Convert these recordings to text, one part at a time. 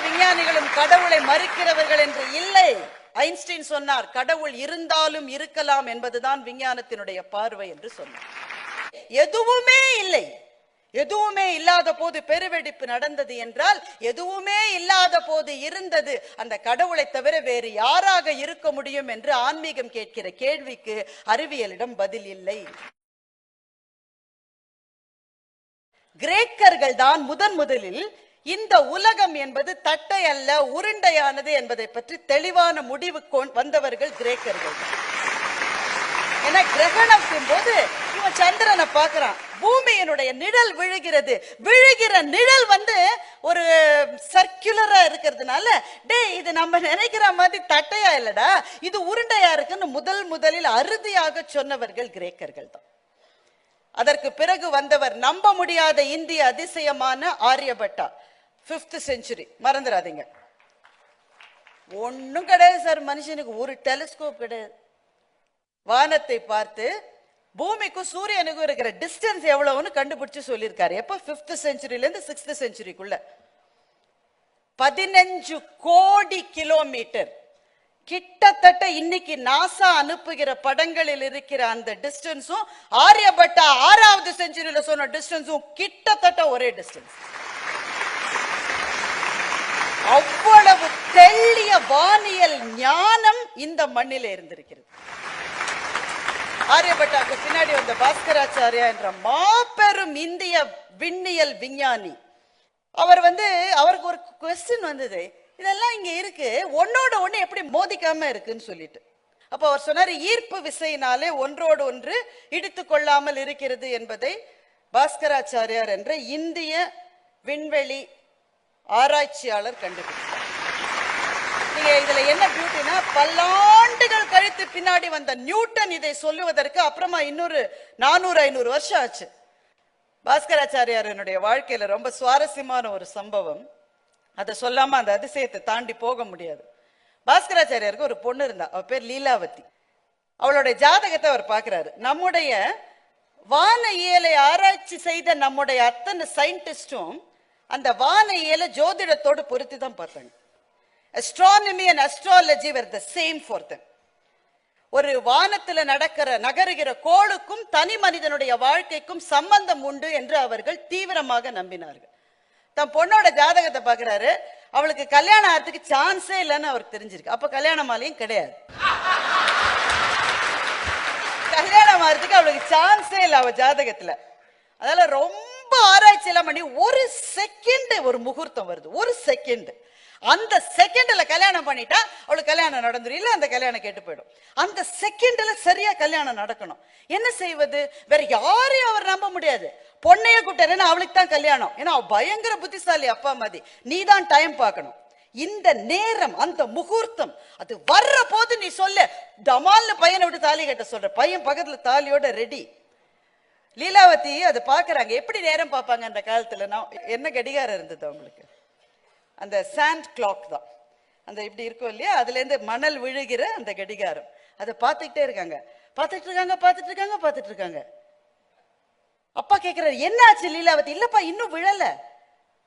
விஞ்ஞானிகளும் கடவுளை மறுக்கிறவர்கள் என்று இல்லை. ஐன்ஸ்டீன் சொன்னார், கடவுள் இருந்தாலும் இருக்கலாம் என்பதுதான் விஞ்ஞானத்தினுடைய பார்வை என்று சொன்னார். எதுவுமே இல்லை, எதுவுமே இல்லாத போது பெருவெடிப்பு நடந்தது என்றால் எதுவுமே இல்லாத போது இருந்தது அந்த கடவுளை தவிர வேறு யாராக இருக்க முடியும் என்று ஆன்மீகம் கேட்கிற கேள்விக்கு அறிவியலிடம் பதில் இல்லை. கிரேக்கர்கள் தான் முதலில் இந்த உலகம் என்பது தட்டை அல்ல உருண்டையானது என்பதை பற்றி தெளிவான முடிவு வந்தவர்கள் கிரேக்கர்கள். ஏன்னா கிரகணத்தின் போது இவன் சந்திரனை பார்க்கிறான், பூமியினுடைய நிழல் விழுகிறது, விழுகிற நிழல் ஒரு சர்க்குலரா இருக்கிறதுனால இது நம்ம நினைக்கிற மாதிரி தட்டையா இல்லடா, இது உருண்டையா இருக்குன்னு முதலில் அறுதியாக சொன்னவர்கள் கிரேக்கர்கள் தான். அதற்கு பிறகு வந்தவர் நம்ப முடியாத இந்திய அதிசயமான ஆரியபட்டா, 5th century, மறந்துடாதீங்க. ஒன்னும் கிடையாது சார், மனுஷனுக்கு ஒரு டெலிஸ்கோப் கிடையாது. வானத்தை பார்த்து பூமிக்கும் சூரியனுக்கும் இருக்கிற டிஸ்டன்ஸ் எவ்வளவுன்னு கண்டுபிடிச்சு சொல்லியிருக்காரு. எப்ப 5th centuryல இருந்து 6th centuryக்குள்ள 15 கோடி கிலோமீட்டர். கிட்டத்தட்ட இன்னைக்கு நாசா அனுப்புகிற படங்களில் இருக்கிற அந்த டிஸ்டன்ஸும் ஆரியபட்டா 6வது செஞ்சுரியில சொன்ன டிஸ்டன்ஸும் கிட்டத்தட்ட ஒரே டிஸ்டன்ஸ். அவ்வளவு தெள்ளிய வானியல் ஞானம் இந்த மண்ணில் இருந்திருக்கிறது. ஆரியபட்டாக்கு பின்னாடி வந்த பாஸ்கராச்சாரியா என்ற மாபெரும் இந்திய விண்ணியல் விஞ்ஞானி, அவருக்கு ஒரு குவெஸ்டின் வந்தது, இதெல்லாம் இங்க இருக்கு, ஒன்னோட ஒண்ணு எப்படி மோதிக்காம இருக்குன்னு சொல்லிட்டு. அப்ப அவர் சொன்னாரு, ஈர்ப்பு விசையினாலே ஒன்றோடு ஒன்று இடித்து கொள்ளாமல் இருக்கிறது என்பதை பாஸ்கராச்சாரியார் என்ற இந்திய விண்வெளி ஆராய்ச்சியாளர் கண்டுபிடித்தார். நீங்க இதுல என்ன பியூட்டினா, பல்லாண்டுகள் கழித்து பின்னாடி வந்த நியூட்டன் இதை சொல்லுவதற்கு அப்புறமா இன்னொரு 400-500 வருஷம் ஆச்சு. பாஸ்கராச்சாரியாரனுடைய வாழ்க்கையில ரொம்ப சுவாரஸ்யமான ஒரு சம்பவம், அதை சொல்லாம அந்த அதிசயத்தை தாண்டி போக முடியாது. பாஸ்கராச்சாரியாருக்கு ஒரு பொண்ணு இருந்தா, அவ பேர் லீலாவதி. அவளுடைய ஜாதகத்தை அவர் பார்க்கிறாரு. நம்முடைய வான இயலை ஆராய்ச்சி செய்த நம்முடைய அத்தனை சயின்டிஸ்டும் அந்த வான இயலை ஜோதிடத்தோடு பொருத்தி தான் பார்த்தாங்க. astronomy and astrology were the same for them. ஒரு வானத்துல நகருகிற கோளுக்கும் தனி மனிதனுடைய வாழ்க்கைக்கும் சம்பந்தம் உண்டு என்று அவர்கள் தீவிரமாக நம்பினார்கள். தன் பொண்ணோட ஜாதகத்தை பாக்குறாரு, அவளுக்கு கல்யாணம் ஆகிறதுக்கு சான்ஸே இல்லைன்னு அவருக்கு தெரிஞ்சிருக்கு. அப்ப கல்யாணமாலையும் கிடையாது, கல்யாணம் ஆகிறதுக்கு அவளுக்கு சான்ஸே இல்லை அவ ஜாதகத்துல. அதனால ரொம்ப ஆராய்ச்சி எல்லாம் பண்ணி ஒரு செகண்ட் ஒரு முகூர்த்தம் வருது, ஒரு செகண்ட். அந்த செகண்ட்ல கல்யாணம் பண்ணிட்டா அவளுக்கு கல்யாணம் நடந்துரும், இல்ல அந்த கல்யாணம் கேட்டு போயிடும். அந்த செகண்ட்ல சரியா கல்யாணம் நடக்கணும். என்ன செய்வது? வேற யாரையும் அவர் நம்ப முடியாது. பொண்ணைய கூட்டாரு, அவளுக்கு தான் கல்யாணம். ஏன்னா அவ பயங்கர புத்திசாலி அப்பா மாதிரி, நீ தான் டைம் பார்க்கணும். இந்த நேரம், அந்த முகூர்த்தம் அது வர்ற போது நீ சொல்ல, டமால்னு பையனை விட்டு தாலி கட்ட சொல்ற, பையன் பக்கத்துல தாலியோட ரெடி. லீலாவதி அதை பாக்குறாங்க. எப்படி நேரம் பார்ப்பாங்க அந்த காலத்துல? என்ன கடிகாரம் இருந்தது அவங்களுக்கு? அந்த சாண்ட் கிளாக் தான், அந்த இப்படி இருக்கும் இல்லையா, அதுல இருந்து மணல் விழுகிற அந்த கடிகாரம். அதை பார்த்துக்கிட்டே இருக்காங்க, பார்த்துட்டு இருக்காங்க. அப்பா கேட்கிறாரு, என்ன ஆச்சு லீலாவதி? இல்லப்பா இன்னும் விழல.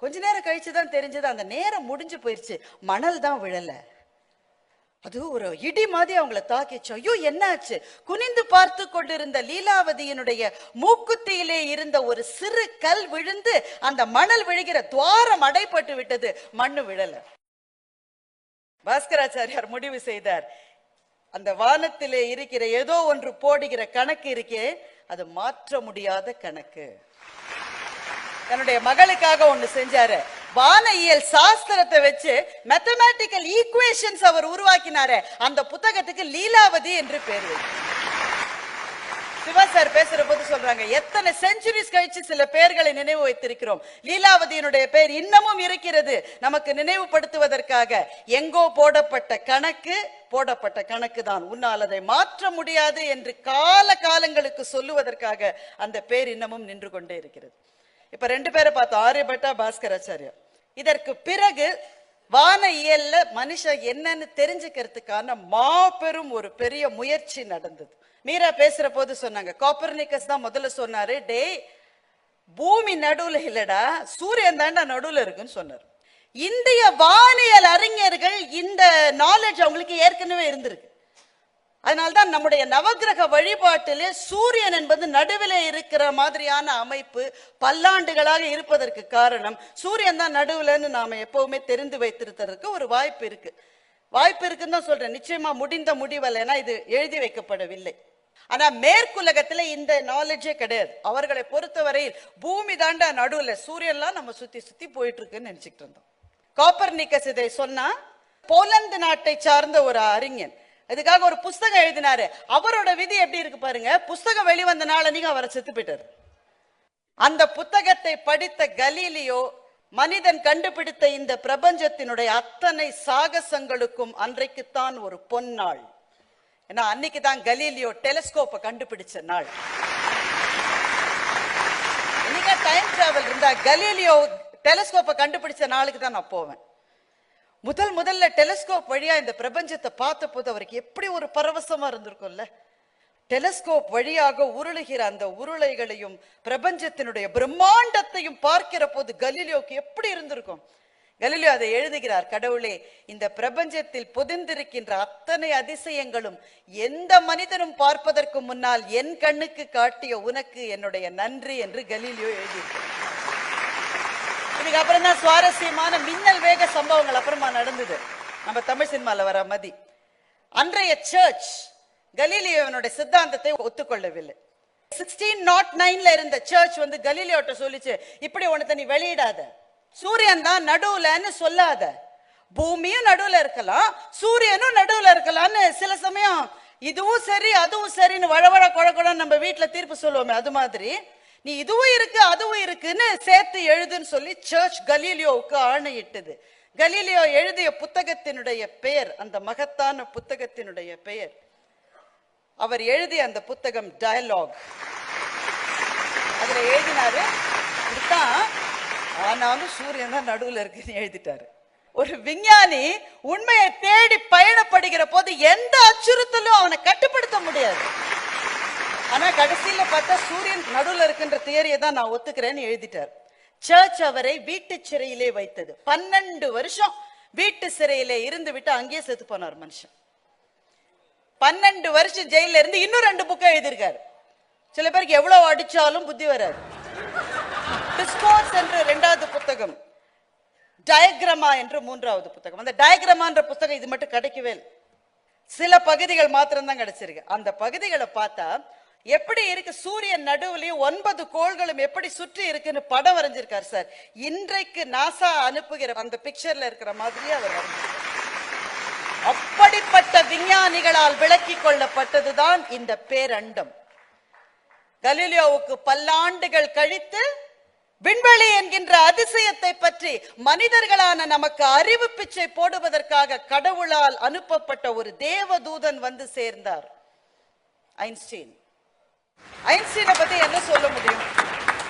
கொஞ்ச நேரம் கழிச்சுதான் தெரிஞ்சது, அந்த நேரம் முடிஞ்சு போயிருச்சு, மணல் தான் விழல. அது ஒரு இடி மாதிரி அவங்களை தாக்கிச்சு. ஐயோ என்ன ஆச்சு? குனிந்து பார்த்து கொண்டிருந்த லீலாவதியினுடைய மூக்குத்தியிலே இருந்த ஒரு சிறு கல் விழுந்து அந்த மணல் விழுகிற துவாரம் அடைப்பட்டு விட்டது, மண்ணு விழல. பாஸ்கராச்சாரியார் முடிவு செய்தார், அந்த வானத்திலே இருக்கிற ஏதோ ஒன்று போடுகிற கணக்கு இருக்கே, அது மாற்ற முடியாத கணக்கு. தன்னுடைய மகளுக்காக ஒண்ணு செஞ்சாரு. வானியல் சாஸ்திரத்தை வச்சு மேத்தமேட்டிக்கல் ஈக்குவேஷன்ஸ் அவர் உருவாக்கினாரு. அந்த புத்தகத்துக்கு லீலாவதி என்று பேர். சிவா சார் பேசுற போது சொல்றாங்க, எத்தனை செஞ்சுரிஸ் கழிச்சு சில பெயர்களை நினைவு வைத்திருக்கிறோம். லீலாவதியினுடைய பெயர் இன்னமும் இருக்கிறது நமக்கு நினைவுபடுத்துவதற்காக. எங்கோ போடப்பட்ட கணக்கு தான், உன்னால் அதை மாற்ற முடியாது என்று காலங்களுக்கு சொல்லுவதற்காக அந்த பெயர் இன்னமும் நின்று கொண்டே இருக்கிறது. இப்ப 2 பேரை பார்த்தோம், ஆரியபட்டா, பாஸ்கராச்சாரியா. இதற்கு பிறகு வான இயல்ல மனுஷன் என்னன்னு தெரிஞ்சுக்கிறதுக்கான மாபெரும் ஒரு பெரிய முயற்சி நடந்தது. மீரா பேசுற போது சொன்னாங்க, கோப்பர்னிக்கஸ் தான் முதல்ல சொன்னாரு, டே பூமி நடுவுல இல்லடா, சூரியன் தாண்டா நடுவுல இருக்குன்னு சொன்னார். இந்திய வானியல் அறிஞர்கள் இந்த நாலேஜ் அவங்களுக்கு ஏற்கனவே இருந்திருக்கு. அதனால்தான் நம்முடைய நவகிரக வழிபாட்டிலே சூரியன் என்பது நடுவிலே இருக்கிற மாதிரியான அமைப்பு பல்லாண்டுகளாக இருப்பதற்கு காரணம் சூரியன் தான் நடுவுலன்னு நாம எப்பவுமே தெரிந்து வைத்திருக்கிறதுக்கு ஒரு வாய்ப்பு இருக்கு. வாய்ப்பு இருக்குன்னு தான் சொல்றேன். நிச்சயமா முடிந்த முடிவல்ல, ஏன்னா இது எழுதி வைக்கப்படவில்லை. ஆனா மேற்குலகத்துல இந்த நாலேஜே கிடையாது. அவர்களை பொறுத்தவரையில் பூமி தாண்டா நடுவுல, சூரியன்லாம் நம்ம சுத்தி சுத்தி போயிட்டு இருக்குன்னு நினைச்சுட்டு இருந்தோம். கோப்பர்னிக்கஸ் இதை சொன்னா போலந்து நாட்டை சார்ந்த ஒரு அறிஞன் இதுக்காக ஒரு புஸ்தகம் எழுதினாரு. அவரோட விதி எப்படி இருக்கு பாருங்க. புஸ்தகம் வெளிவந்த நாளன்னைக்கு அவரை செத்து போயிட்டாரு. அந்த புத்தகத்தை படித்த கலீலியோ மனிதன் கண்டுபிடித்த இந்த பிரபஞ்சத்தினுடைய அத்தனை சாகசங்களுக்கும் அன்றைக்குத்தான் ஒரு பொன்னாள். ஏன்னா அன்னைக்கு தான் கலீலியோ டெலிஸ்கோப்பை கண்டுபிடிச்ச நாள். இன்னைக்கு டைம் டிராவல் இருந்தா கலீலியோ டெலிஸ்கோப்பை கண்டுபிடிச்ச நாளுக்கு தான் நான் போவேன். முதல்ல டெலிஸ்கோப் வழியா இந்த பிரபஞ்சத்தை பார்த்த போது அவருக்கு எப்படி ஒரு பரவசமா இருந்திருக்கும்ல. டெலிஸ்கோப் வழியாக உருளுகிற அந்த உருளைகளையும் பிரபஞ்சத்தினுடைய பிரம்மாண்டத்தையும் பார்க்கிற போது கலீலியோக்கு எப்படி இருந்திருக்கும். கலீலியோ அதை எழுதுகிறார். கடவுளே, இந்த பிரபஞ்சத்தில் பொதிந்திருக்கின்ற அத்தனை அதிசயங்களும் எந்த மனிதனும் பார்ப்பதற்கு முன்னால் என் கண்ணுக்கு காட்டிய உனக்கு என்னுடைய நன்றி என்று கலீலியோ எழுதியிருக்கிறார். இதுக்கு அப்புறம் தான் சுவாரஸ்யமான மின்னல் வேக சம்பவங்கள் அப்புறமா நடந்தது. நம்ம தமிழ் சினிமால வர மதி. அன்றைய சர்ச் கலீலியோனுடைய சித்தாந்தத்தை ஒத்துக்கொள்ளவில்லை. 1609 இருந்த சர்ச் வந்து கலீலியோட்ட சொல்லிச்சு, இப்படி ஒண்ணு நீ வெளியிடாத, சூரியன் தான் நடுவுலன்னு சொல்லாத, பூமியும் நடுவுல இருக்கலாம் சூரியனும் நடுவுல இருக்கலாம்னு சில சமயம் இதுவும் சரி அதுவும் சரின்னு வழவழ குழக்குழன்னு நம்ம வீட்டுல தீர்ப்பு சொல்லுவோமே, அது மாதிரி நீ இதுவும் இருக்கு அதுவும் இருக்குன்னு சேர்த்து எழுதுன்னு சொல்லி சர்ச் கலீலியோவுக்கு ஆணையிட்டது. கலீலியோ எழுதிய புத்தகத்தினுடைய பெயர், அந்த மகத்தான புத்தகத்தினுடைய பெயர், அவர் எழுதிய அந்த புத்தகம் டயலாக். அதுல எழுதினாரு, இதுதான் ஆனாலும் சூரியன் தான் நடுவுல இருக்குன்னு எழுதிட்டாரு. ஒரு விஞ்ஞானி உண்மையை தேடி பயணப்படுகிற போது எந்த அச்சுறுத்தலும் அவனை கட்டுப்படுத்த முடியாது. ஆனா கடைசியில பார்த்தா சூரியன் நடுவுல இருக்கின்ற தியரியை தான் நான் ஒத்துக்கிறேன்னு எழுதிட்டார். சர்ச் அவரை வீட்டு சிறையிலே வைத்தது. 12 வருஷம் வீட்டு சிறையிலே இருந்து விட்டு அங்கேயே செத்து போனார் மனுஷன். 12 வருஷம் ஜெயில இருந்து இன்னும் 2 புக்கை எழுதியிருக்காரு. சில பேருக்கு எவ்வளவு அடிச்சாலும் புத்தி வராது. டிஸ்கோர்ஸ் என்ற 2வது புத்தகம், டயக்ராமா என்ற 3வது புத்தகம். அந்த டயக்ராமான்ற புத்தகம் இது மட்டும் கிடைக்கவே இல்லை. சில பகுதிகள் மாத்திரம் தான் கிடைச்சிருக்கு. அந்த பகுதிகளை பார்த்தா எப்படி இருக்கு, சூரியன் நடுவுலயும் 9 கோள்களும் எப்படி சுற்றி இருக்குன்னு படம் வரைஞ்சிருக்காரு சார். இன்றைக்கு நாசா அனுப்புகிற அந்த பிக்சர்ல இருக்கிற மாதிரியே அவர் வரைஞ்சிருக்கார். அப்படிப்பட்ட விஞ்ஞானிகளால் விளக்கி கொள்ளப்பட்டதுதான் இந்த பேரண்டம். கலீலியோவுக்கு பல்லாண்டுகள் கழித்து விண்வெளி என்கின்ற அதிசயத்தை பற்றி மனிதர்களான நமக்கு அறிவு பிச்சை போடுவதற்காக கடவுளால் அனுப்பப்பட்ட ஒரு தேவதூதன் வந்து சேர்ந்தார், ஐன்ஸ்டீன். ஐன்ஸ்டீனை பத்தி என்ன சொல்ல முடியும்?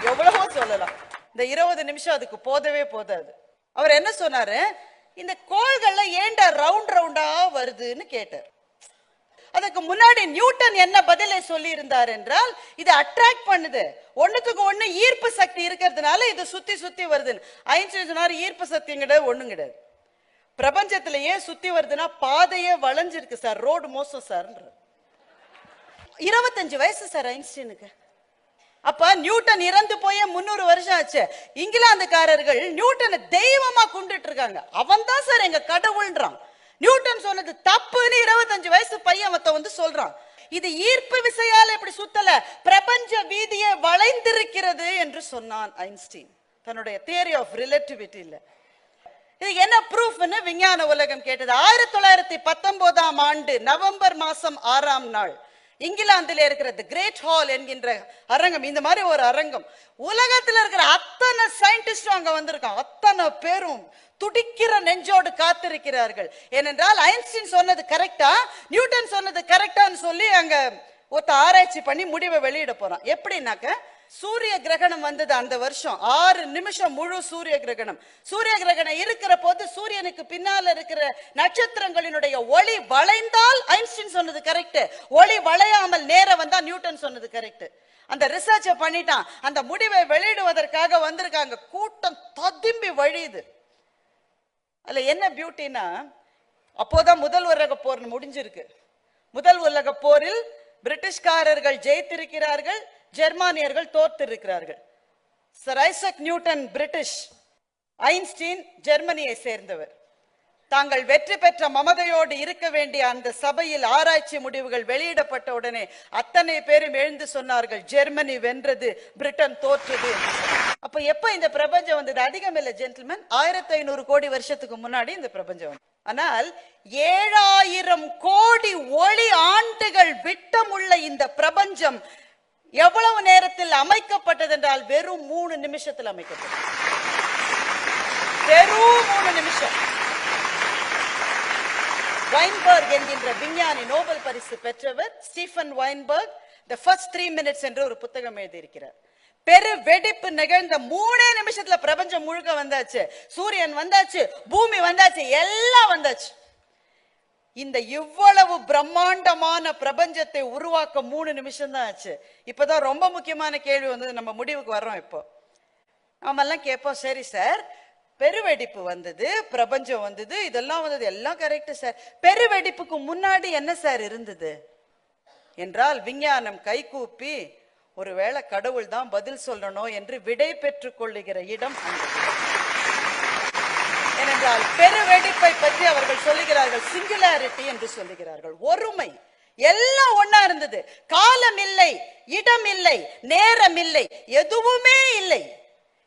எவ்வளவோ சொல்லலாம். இந்த 20 நிமிஷம் அதுக்கு போதவே போதாது. அவர் என்ன சொன்னாரு, இந்த கோள்கள்ல ஏண்டா ரவுண்ட் ரவுண்டா வருதுன்னு கேட்டார். அதுக்கு முன்னாடி நியூட்டன் என்ன பதிலை சொல்லி இருந்தார் என்றால், இது அட்ராக்ட் பண்ணுது, ஒண்ணுத்துக்கு ஒண்ணு ஈர்ப்பு சக்தி இருக்கிறதுனால இது சுத்தி சுத்தி வருதுன்னு. ஐன்ஸ்டீன் சொன்னார், ஈர்ப்பு சக்தி கிடையாது, ஒண்ணும் கிடையாது. பிரபஞ்சத்துல ஏன் சுத்தி வருதுன்னா பாதையே வளைஞ்சிருக்கு சார், ரோடு மோசம் சார். 25 வயசு சார் ஐன்ஸ்டீனுக்கு. அப்ப நியூட்டன் இறந்து போய் 300 வருஷம் ஆச்சு. இங்கிலாந்துக்காரர்கள் நியூட்டனை தெய்வமா கும்பிட்டு இருக்காங்க. அவன் தான் சார் எங்க கடவுள்ன்றான். நியூட்டன் சொன்னது தப்புன்னு 25 வயசு பையன் வந்து சொல்றான். இது ஈர்ப்பு விசையால இப்படி சுத்தல, பிரபஞ்ச வீதியை வளைந்திருக்கிறது என்று சொன்னான் ஐன்ஸ்டீன் தன்னுடைய தியரி ஆஃப் ரிலேட்டிவிட்டில. இது என்ன ப்ரூஃப்னு விஞ்ஞான உலகம் கேட்டது. 1919ஆம் ஆண்டு நவம்பர் மாசம் 6ஆம் நாள் இங்கிலாந்துல இருக்கிற தி கிரேட் ஹால் என்கின்ற அரங்கம், இந்த மாதிரி ஒரு அரங்கம், உலகத்துல இருக்கிற அத்தனை சயின்டிஸ்டும் அங்க வந்திருக்காங்க. அத்தனை பேரும் துடிக்கிற நெஞ்சோடு காத்திருக்கிறார்கள். ஏனென்றால் ஐன்ஸ்டீன் சொன்னது கரெக்டா, நியூட்டன் சொன்னது கரெக்டான்னு சொல்லி அங்க ஒருத்த ஆராய்ச்சி பண்ணி முடிவை வெளியிட போறான். எப்படின்னாக்க, சூரிய கிரகணம் வந்தது அந்த வருஷம். 6 நிமிஷம் முழு சூரிய கிரகணம். சூரிய கிரகணம் இருக்கிற போது சூரியனுக்கு பின்னால இருக்கிற நட்சத்திரங்களினுடைய ஒளி வளைந்தால் ஐன்ஸ்டீன் சொன்னது கரெக்ட், ஒளி வளையாமல் நேர வந்தா நியூட்டன் சொன்னது கரெக்ட். அந்த ரிசர்ச்சை பண்ணிட்டான். அந்த முடிவை வெளியிடுவதற்காக வந்திருக்காங்க. கூட்டம் ததும்பி வழியுது. அதுல என்ன பியூட்டினா, அப்போதான் முதல் உலக போர் முடிஞ்சிருக்கு. முதல் உலக போரில் பிரிட்டிஷ்காரர்கள் ஜெயித்திருக்கிறார்கள், ஜெர்மானியர்கள் தோற்றிருக்கிறார்கள். Sir Isaac Newton British, Einstein ஜெர்மனியை சேர்ந்தவர். தாங்கள் வெற்றி பெற்ற மமதையோடு இருக்க வேண்டிய அந்த சபையில் ஆராய்ச்சி முடிவுகள் வெளியிடப்பட்ட உடனே அத்தனை பேரும் எழுந்து சொன்னார்கள், ஜெர்மனி வென்றது, பிரிட்டன் தோற்றது. அப்ப எப்ப இந்த பிரபஞ்சம் வந்தது? அதிகம் இல்ல ஜென்டில்மேன், 1500 கோடி வருஷத்துக்கு முன்னாடி இந்த பிரபஞ்சம் வந்தது. ஆனால் 7000 கோடி ஒளி ஆண்டுகள் விட்டமுள்ள இந்த பிரபஞ்சம் எவ்வளவு நேரத்தில் அமைக்கப்பட்டது என்றால் வெறும் 3 நிமிஷத்தில் அமைக்கப்பட்டது. வெறும் 3 நிமிஷம். வைன்பர்க் என்கின்ற விஞ்ஞானி, நோபல் பரிசு பெற்றவர் ஸ்டீஃபன் வைன்பர்க், தி ஃபர்ஸ்ட் 3 மினிட்ஸ் என்று ஒரு புத்தகம் எழுதியிருக்கிறார். பெரு வெடிப்பு நிகழ்ந்த 3 நிமிஷத்துல பிரபஞ்சம் முழுக்க வந்தாச்சு. சூரியன் வந்தாச்சு, பூமி வந்தாச்சு, எல்லாம் வந்தாச்சு. இந்த இவ்வளவு பிரம்மாண்டமான பிரபஞ்சத்தை உருவாக்க 3 நிமிஷம் தான் ஆச்சு. இப்பதான் ரொம்ப முக்கியமான கேள்வி வந்தது, நம்ம முடிவுக்கு வர்றோம். இப்போ நாம எல்லாம் கேட்போம், சரி சார், பெருவெடிப்பு வந்தது, பிரபஞ்சம் வந்தது, இதெல்லாம் வந்தது, எல்லாம் கரெக்ட் சார். பெருவெடிப்புக்கு முன்னாடி என்ன சார் இருந்தது என்றால், விஞ்ஞானம் கைகூப்பி ஒருவேளை கடவுள் தான் பதில் சொல்லணும் என்று விடை பெற்றுக் கொள்ளுகிற இடம் ஏனென்றால் பெருவெடிப்பை பற்றி அவர்கள் சொல்லுகிறார்கள் சிங்குலாரிட்டி என்று சொல்லுகிறார்கள், ஒருமை. எல்லாம் ஒன்னா இருந்தது, காலம் இல்லை, இடம் இல்லை, நேரம் இல்லை, எதுவுமே இல்லை.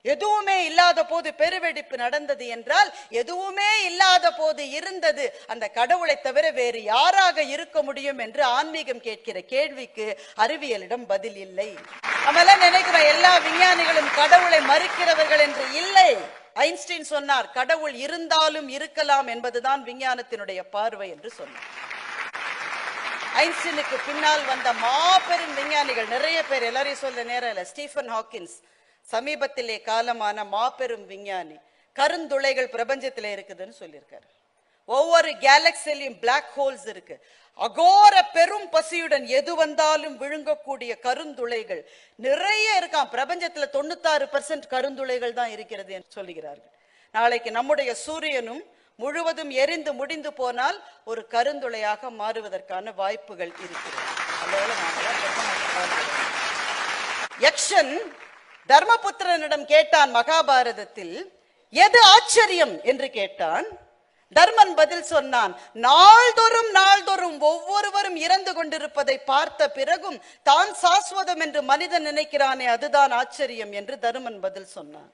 எதுவுமே இல்லாத போது பெருவெடிப்பு நடந்தது என்றால், எதுவுமே இல்லாத போது இருந்தது அந்த கடவுளை தவிர வேறு யாராக இருக்க முடியும் என்று ஆன்மீகம் கேட்கிற கேள்விக்கு அறிவியலிடம் பதில் இல்லை. நம்மள நினைக்கிறோம் எல்லா விஞ்ஞானிகளும் கடவுளை மறுக்கிறவர்கள் என்று. இல்லை, ஐன்ஸ்டீன் சொன்னார், கடவுள் இருந்தாலும் இருக்கலாம் என்பதுதான் விஞ்ஞானத்தினுடைய பார்வை என்று சொன்னார். ஐன்ஸ்டீனுக்கு பின்னால் வந்த மாபெரும் விஞ்ஞானிகள் நிறைய பேர், எல்லாரையும் சொல்ல நேரம் இல்ல. ஸ்டீஃபன் ஹாக்கின்ஸ் சமீபத்திலே காலமான மாபெரும் விஞ்ஞானி, கருந்துளைகள் பிரபஞ்சத்திலே இருக்குதுன்னு சொல்லியிருக்காரு. ஒவ்வொரு கேலக்சிலையும் பிளாக் ஹோல்ஸ் இருக்கு. அகோர பெரும் பசியுடன் எது வந்தாலும் விழுங்கக்கூடிய கருந்துளைகள் நிறைய இருக்காம். பிரபஞ்சத்துல 96% கருந்துளைகள் தான் இருக்கிறது என்று சொல்லுகிறார்கள். நாளைக்கு நம்முடைய சூரியனும் முழுவதும் எரிந்து முடிந்து போனால் ஒரு கருந்துளையாக மாறுவதற்கான வாய்ப்புகள் இருக்கிறது. யக்ஷன் தர்மபுத்திரனிடம் கேட்டான் மகாபாரதத்தில், எது ஆச்சரியம் என்று கேட்டான். தர்மன் பதில் சொன்னான், நாள்தோறும் நாள்தோறும் ஒவ்வொருவரும் இறந்து கொண்டிருப்பதை பார்த்த பிறகும் தான் சாஸ்வதம் என்று மனிதன் நினைக்கிறானே, அதுதான் ஆச்சரியம் என்று தர்மன் பதில் சொன்னான்.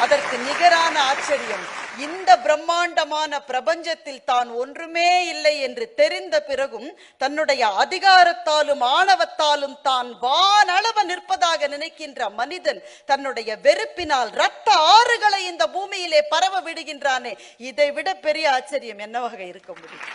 அதற்கு நிகரான ஆச்சரியம், இந்த பிரம்மாண்டமான பிரபஞ்சத்தில் தான் ஒன்றுமே இல்லை என்று தெரிந்த பிறகும் தன்னுடைய அதிகாரத்தாலும் ஆணவத்தாலும் தான் வானளவு நிற்பதாக நினைக்கின்ற மனிதன் தன்னுடைய வெறுப்பினால் இரத்த ஆறுகளை இந்த பூமியிலே பரவ விடுகின்றானே, இதை விட பெரிய ஆச்சரியம் என்னவாக இருக்க முடியும்?